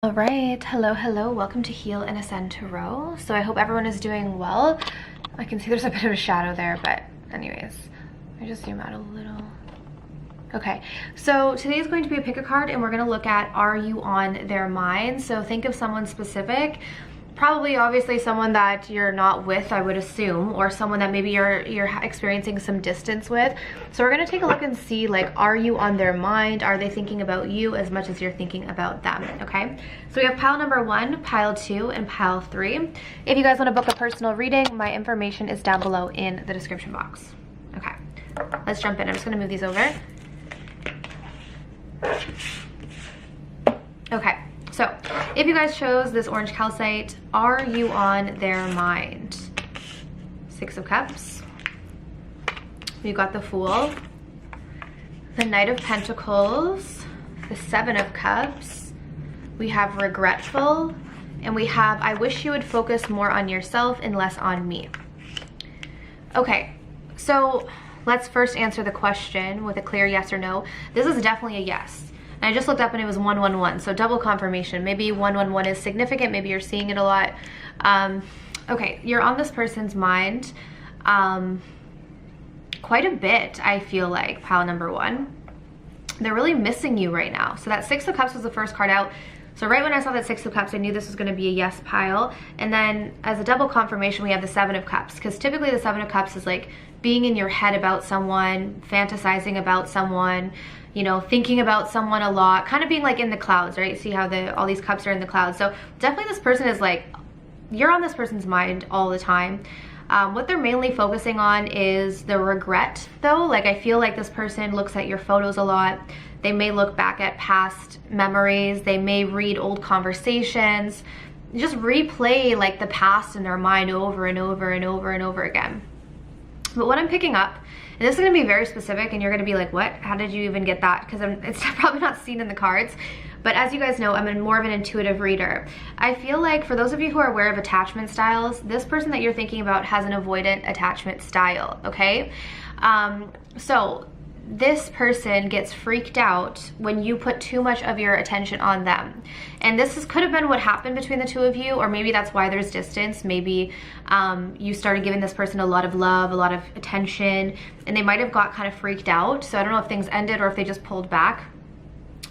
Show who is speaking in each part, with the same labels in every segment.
Speaker 1: All right, hello, welcome to Heal and Ascend Tarot. So I hope everyone is doing well. I can see there's a bit of a shadow there, but anyways, I just zoom out a little. Okay, so today is going to be a pick a card and we're going to look at, are you on their mind? So think of someone specific, probably obviously someone that you're not with, I would assume, or someone that maybe you're experiencing some distance with. So we're going to take a look and see, like, are you on their mind? Are they thinking about you as much as you're thinking about them? Okay, so we have pile number 1, pile 2, and pile 3. If you guys want to book a personal reading, my information is down below in the description box. Okay, let's jump in. I'm just going to move these over. Okay, so if you guys chose this orange calcite, are you on their mind? 6 of Cups. We've got the Fool, the Knight of Pentacles, the 7 of Cups. We have Regretful, and we have I wish you would focus more on yourself and less on me. Okay, so let's first answer the question with a clear yes or no. This is definitely a yes. And I just looked up and it was 111, so double confirmation. Maybe 111 is significant, maybe you're seeing it a lot. Okay, you're on this person's mind quite a bit, I feel like, pile number 1. They're really missing you right now. So that 6 of Cups was the first card out. So right when I saw that 6 of Cups, I knew this was going to be a yes pile. And then as a double confirmation, we have the 7 of Cups. Because typically the 7 of Cups is like being in your head about someone, fantasizing about someone, you know, thinking about someone a lot, kind of being like in the clouds, right? See how all these cups are in the clouds. So definitely this person is like, you're on this person's mind all the time. What they're mainly focusing on is the regret though. Like, I feel like this person looks at your photos a lot. They may look back at past memories. They may read old conversations, just replay like the past in their mind over and over and over and over again. But what I'm picking up, and this is going to be very specific, and you're going to be like, what? How did you even get that? Because it's probably not seen in the cards. But as you guys know, I'm more of an intuitive reader. I feel like for those of you who are aware of attachment styles, this person that you're thinking about has an avoidant attachment style, okay? So this person gets freaked out when you put too much of your attention on them. And this could have been what happened between the two of you, or maybe that's why there's distance. Maybe you started giving this person a lot of love, a lot of attention, and they might have got kind of freaked out. So I don't know if things ended or if they just pulled back.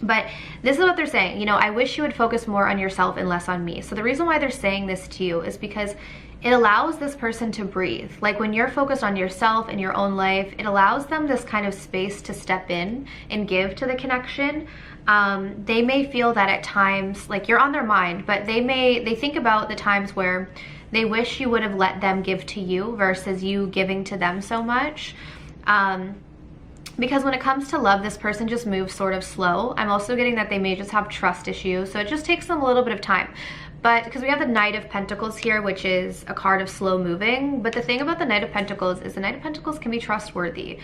Speaker 1: But this is what they're saying, you know, I wish you would focus more on yourself and less on me. So the reason why they're saying this to you is because it allows this person to breathe. Like, when you're focused on yourself and your own life, it allows them this kind of space to step in and give to the connection. They may feel that at times, like, you're on their mind, but they think about the times where they wish you would have let them give to you versus you giving to them so much. Because when it comes to love, this person just moves sort of slow. I'm also getting that they may just have trust issues, so it just takes them a little bit of time. But because we have the Knight of Pentacles here, which is a card of slow moving, but the thing about the Knight of Pentacles is the Knight of Pentacles can be trustworthy.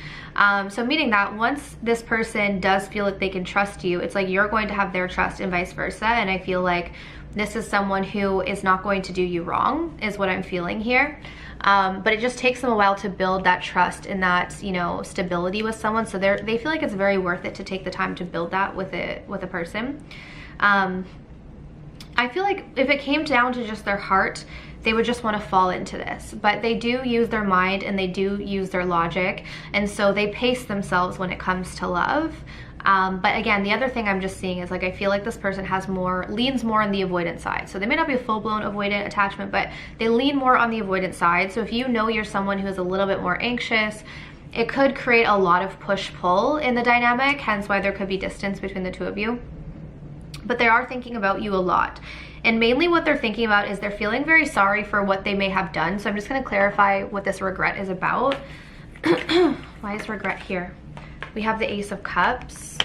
Speaker 1: So meaning that once this person does feel like they can trust you, it's like you're going to have their trust and vice versa. And I feel like this is someone who is not going to do you wrong, is what I'm feeling here. But it just takes them a while to build that trust and that, you know, stability with someone. So they feel like it's very worth it to take the time to build that with a person. I feel like if it came down to just their heart, they would just want to fall into this. But they do use their mind and they do use their logic. And so they pace themselves when it comes to love. But again, the other thing I'm just seeing is, like, I feel like this person leans more on the avoidant side. So they may not be a full-blown avoidant attachment, but they lean more on the avoidant side. So if you know you're someone who is a little bit more anxious, it could create a lot of push-pull in the dynamic, hence why there could be distance between the two of you. But they are thinking about you a lot. And mainly what they're thinking about is they're feeling very sorry for what they may have done. So I'm just going to clarify what this regret is about. Why is regret here? We have the Ace of Cups,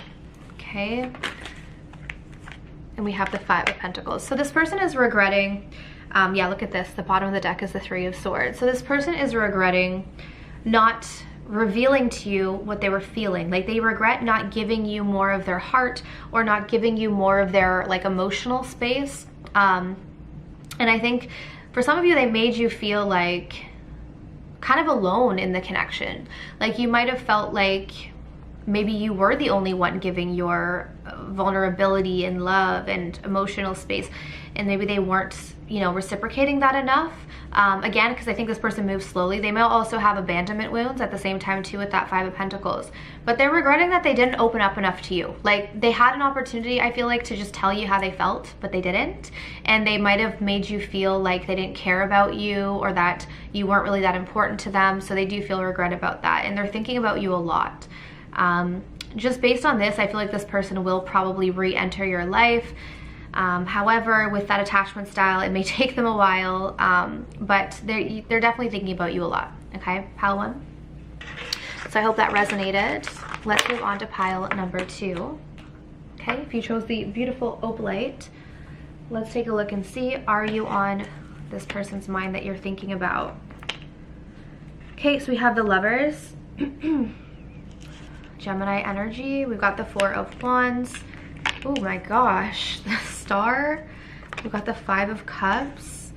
Speaker 1: okay? And we have the 5 of Pentacles. So this person is regretting, yeah, look at this. The bottom of the deck is the 3 of Swords. So this person is regretting not revealing to you what they were feeling. Like, they regret not giving you more of their heart or not giving you more of their, like, emotional space. And I think for some of you, they made you feel like kind of alone in the connection. Like, you might have felt like maybe you were the only one giving your vulnerability and love and emotional space, and maybe they weren't, you know, reciprocating that enough. Again, because I think this person moves slowly. They may also have abandonment wounds at the same time too with that Five of Pentacles. But they're regretting that they didn't open up enough to you. Like, they had an opportunity, I feel like, to just tell you how they felt, but they didn't. And they might have made you feel like they didn't care about you, or that you weren't really that important to them. So they do feel regret about that. And they're thinking about you a lot. Just based on this, I feel like this person will probably re-enter your life. However, with that attachment style, it may take them a while, but they're definitely thinking about you a lot. Okay, pile 1. So I hope that resonated. Let's move on to pile number 2. Okay, if you chose the beautiful Opalite, let's take a look and see, are you on this person's mind that you're thinking about? Okay, so we have the Lovers, Gemini energy, we've got the Four of Wands. Oh my gosh, the Star. We've got the Five of Cups.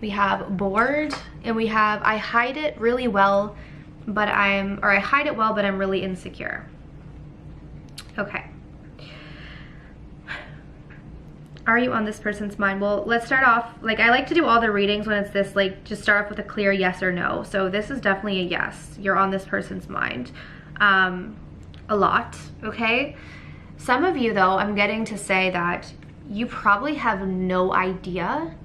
Speaker 1: We have Bored, and we have I hide it really well, but I hide it well, but I'm really insecure. Okay. Are you on this person's mind? Well, let's start off, like, I like to do all the readings when it's this, like, just start off with a clear yes or no. So this is definitely a yes. You're on this person's mind. A lot, okay? Some of you, though, I'm getting to say that you probably have no idea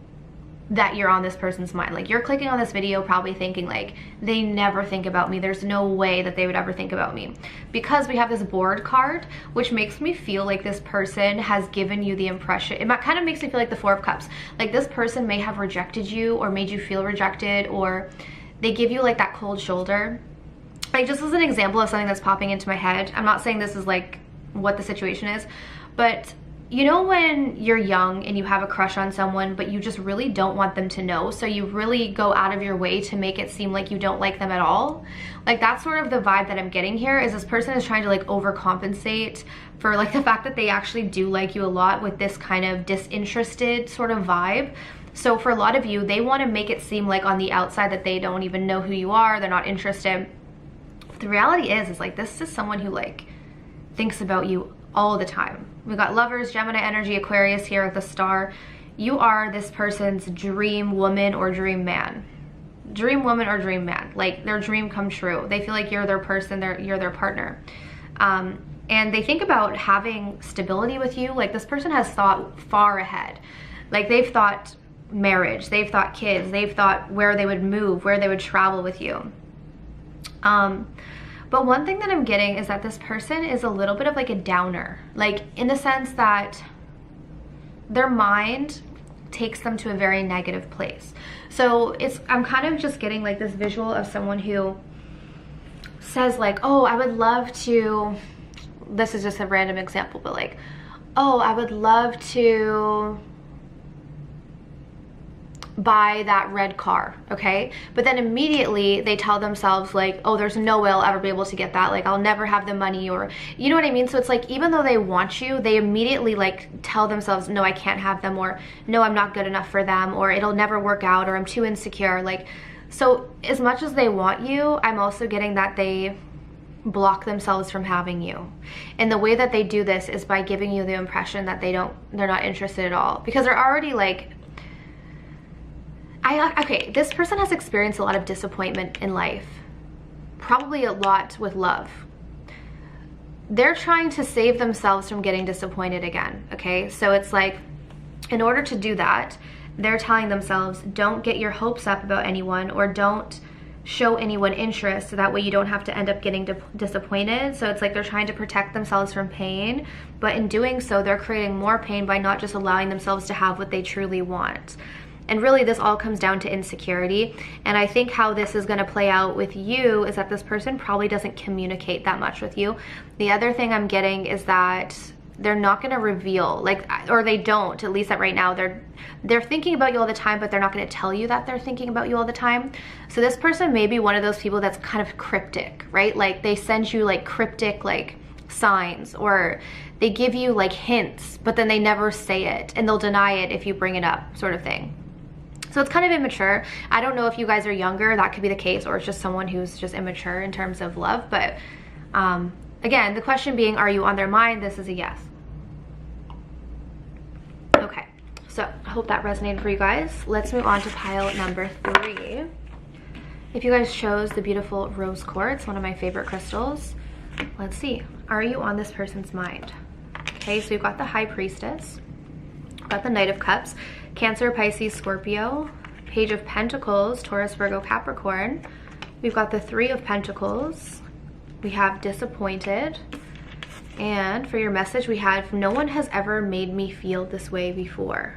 Speaker 1: that you're on this person's mind. Like, you're clicking on this video probably thinking, like, they never think about me. There's no way that they would ever think about me. Because we have this Bored card, which makes me feel like this person has given you the impression, it kind of makes me feel like the Four of Cups. Like, this person may have rejected you or made you feel rejected, or they give you, like, that cold shoulder. Like, just as an example of something that's popping into my head, I'm not saying this is, like, what the situation is, but you know when you're young and you have a crush on someone, but you just really don't want them to know, so you really go out of your way to make it seem like you don't like them at all? Like, that's sort of the vibe that I'm getting here, is this person is trying to, like, overcompensate for, like, the fact that they actually do like you a lot with this kind of disinterested sort of vibe. So for a lot of you, they want to make it seem like on the outside that they don't even know who you are, they're not interested. But the reality is like, this is someone who, like, thinks about you all the time. We got Lovers, Gemini energy, Aquarius here with the Star. You are this person's dream woman or dream man. Dream woman or dream man. Like, their dream come true. They feel like you're their person, you're their partner. And they think about having stability with you. Like, this person has thought far ahead. Like, they've thought marriage, they've thought kids, they've thought where they would move, where they would travel with you. But one thing that I'm getting is that this person is a little bit of like a downer, like in the sense that their mind takes them to a very negative place. So I'm kind of just getting like this visual of someone who says like, oh, I would love to, this is just a random example, but like, oh, I would love to buy that red car, okay? But then immediately they tell themselves like, oh, there's no way I'll ever be able to get that, like I'll never have the money, or you know what I mean? So it's like, even though they want you, they immediately like tell themselves, no, I can't have them, or no, I'm not good enough for them, or it'll never work out, or I'm too insecure. Like, so as much as they want you, I'm also getting that they block themselves from having you. And the way that they do this is by giving you the impression that they're not interested at all, because they're already like, okay, this person has experienced a lot of disappointment in life, probably a lot with love. They're trying to save themselves from getting disappointed again, okay? So it's like, in order to do that, they're telling themselves, don't get your hopes up about anyone, or don't show anyone interest, so that way you don't have to end up getting disappointed. So it's like they're trying to protect themselves from pain, but in doing so, they're creating more pain by not just allowing themselves to have what they truly want. And really, this all comes down to insecurity. And I think how this is going to play out with you is that this person probably doesn't communicate that much with you. The other thing I'm getting is that they're not going to reveal, like, or they don't, at least at right now. They're thinking about you all the time, but they're not going to tell you that they're thinking about you all the time. So this person may be one of those people that's kind of cryptic, right? Like, they send you like cryptic like signs, or they give you like hints, but then they never say it, and they'll deny it if you bring it up, sort of thing. So it's kind of immature. I don't know if you guys are younger, that could be the case, or it's just someone who's just immature in terms of love, but again, the question being, are you on their mind? This is a yes. Okay, so I hope that resonated for you guys. Let's move on to pile number 3. If you guys chose the beautiful rose quartz, one of my favorite crystals, let's see. Are you on this person's mind? Okay, so we've got the High Priestess, we've got the Knight of Cups, Cancer, Pisces, Scorpio, Page of Pentacles, Taurus, Virgo, Capricorn. We've got the Three of Pentacles. We have Disappointed. And for your message, we have no one has ever made me feel this way before.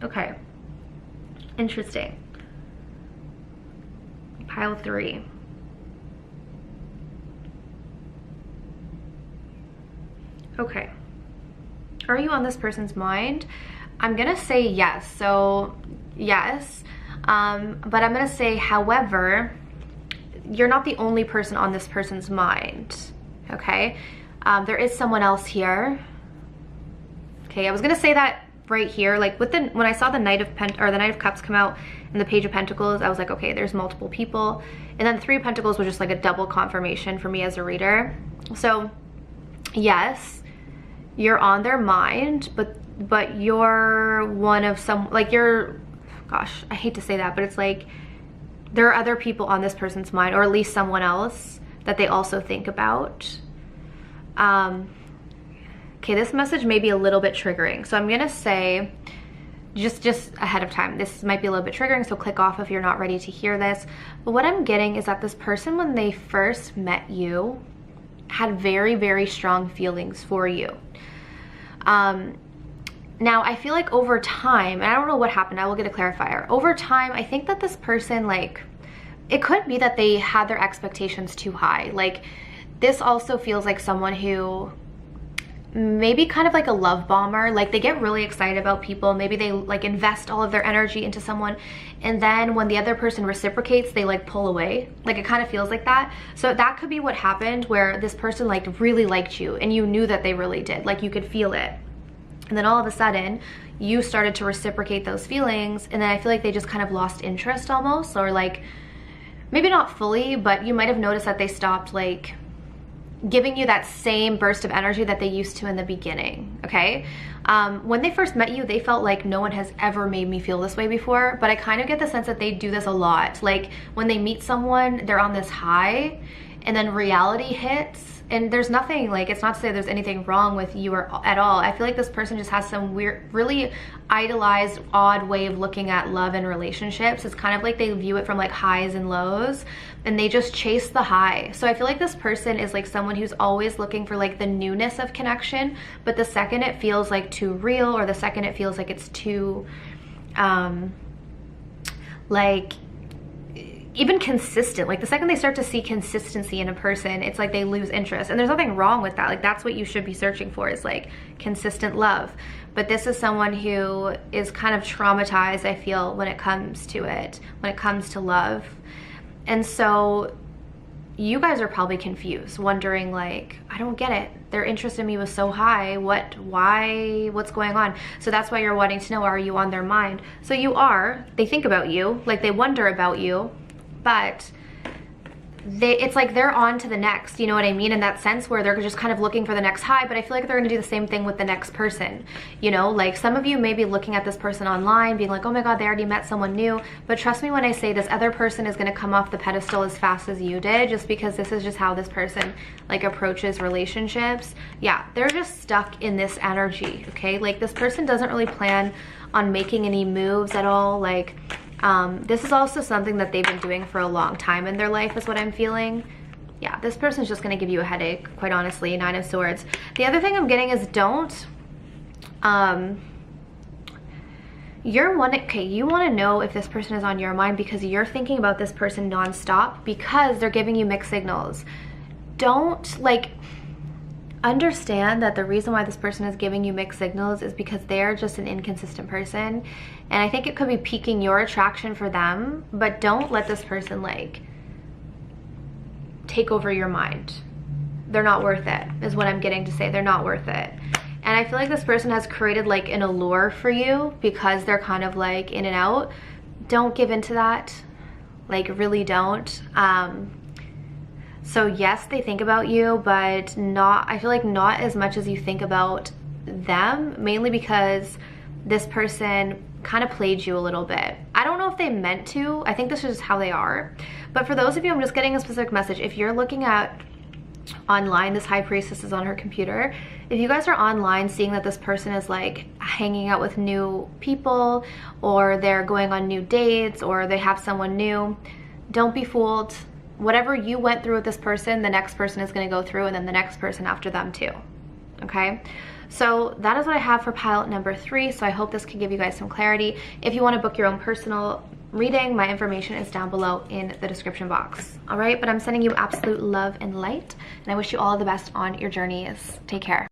Speaker 1: Okay. Interesting. Pile 3. Okay. Are you on this person's mind? I'm gonna say yes. So yes, but I'm gonna say however, you're not the only person on this person's mind. Okay, there is someone else here. Okay, I was gonna say that right here, like when I saw the Knight of Cups come out and the Page of Pentacles, I was like, okay, there's multiple people. And then Three of Pentacles was just like a double confirmation for me as a reader. So yes, you're on their mind, but you're one of some, like you're, gosh, I hate to say that, but it's like there are other people on this person's mind, or at least someone else that they also think about. Okay, this message may be a little bit triggering, so I'm gonna say just ahead of time, this might be a little bit triggering, so click off if you're not ready to hear this. But what I'm getting is that this person, when they first met you, had very, very strong feelings for you. Now I feel like over time, and I don't know what happened, I will get a clarifier. Over time, I think that this person, like, it could be that they had their expectations too high. Like, this also feels like someone who maybe kind of like a love bomber. Like, they get really excited about people. Maybe they like invest all of their energy into someone, and then when the other person reciprocates, they like pull away. Like, it kind of feels like that. So that could be what happened, where this person like really liked you and you knew that they really did. Like, you could feel it. And then all of a sudden, you started to reciprocate those feelings, and then I feel like they just kind of lost interest almost, or like, maybe not fully, but you might have noticed that they stopped like giving you that same burst of energy that they used to in the beginning, okay? When they first met you, they felt like no one has ever made me feel this way before, but I kind of get the sense that they do this a lot. Like, when they meet someone, they're on this high, and then reality hits, and there's nothing, like, it's not to say there's anything wrong with you or at all. I feel like this person just has some weird, really idolized, odd way of looking at love and relationships. It's kind of like they view it from like highs and lows, and they just chase the high. So I feel like this person is like someone who's always looking for like the newness of connection, but the second it feels like too real, or the second it feels like it's too like even consistent, like the second they start to see consistency in a person, it's like they lose interest. And there's nothing wrong with that. Like, that's what you should be searching for, is like consistent love. But this is someone who is kind of traumatized, I feel, when it comes to it, when it comes to love. And so you guys are probably confused, wondering like, I don't get it. Their interest in me was so high. Why, what's going on? So that's why you're wanting to know, are you on their mind? So you are. They think about you, like they wonder about you, but it's like they're on to the next, you know what I mean? In that sense, where they're just kind of looking for the next high, but I feel like they're gonna do the same thing with the next person. You know, like some of you may be looking at this person online being like, oh my God, they already met someone new. But trust me when I say this other person is gonna come off the pedestal as fast as you did, just because this is just how this person like approaches relationships. Yeah, they're just stuck in this energy, okay? Like, this person doesn't really plan on making any moves at all. Like, this is also something that they've been doing for a long time in their life, is what I'm feeling. Yeah, this person's just gonna give you a headache, quite honestly. Nine of Swords. The other thing I'm getting is you wanna know if this person is on your mind because you're thinking about this person nonstop, because they're giving you mixed signals. Don't, like, understand that the reason why this person is giving you mixed signals is because they're just an inconsistent person, and I think it could be piquing your attraction for them, but don't let this person like take over your mind. They're not worth it, is what I'm getting to say. They're not worth it. And I feel like this person has created like an allure for you because they're kind of like in and out. Don't give into that. Like, really don't. So yes, they think about you, but not, I feel like not as much as you think about them, mainly because this person kind of played you a little bit. I don't know if they meant to. I think this is just how they are. But for those of you, I'm just getting a specific message. If you're looking at online, this high priestess is on her computer. If you guys are online seeing that this person is like hanging out with new people, or they're going on new dates, or they have someone new, don't be fooled. Whatever you went through with this person, the next person is going to go through, and then the next person after them too. Okay, so that is what I have for pile number 3. So I hope this can give you guys some clarity. If you want to book your own personal reading, my information is down below in the description box. All right, but I'm sending you absolute love and light, and I wish you all the best on your journeys. Take care.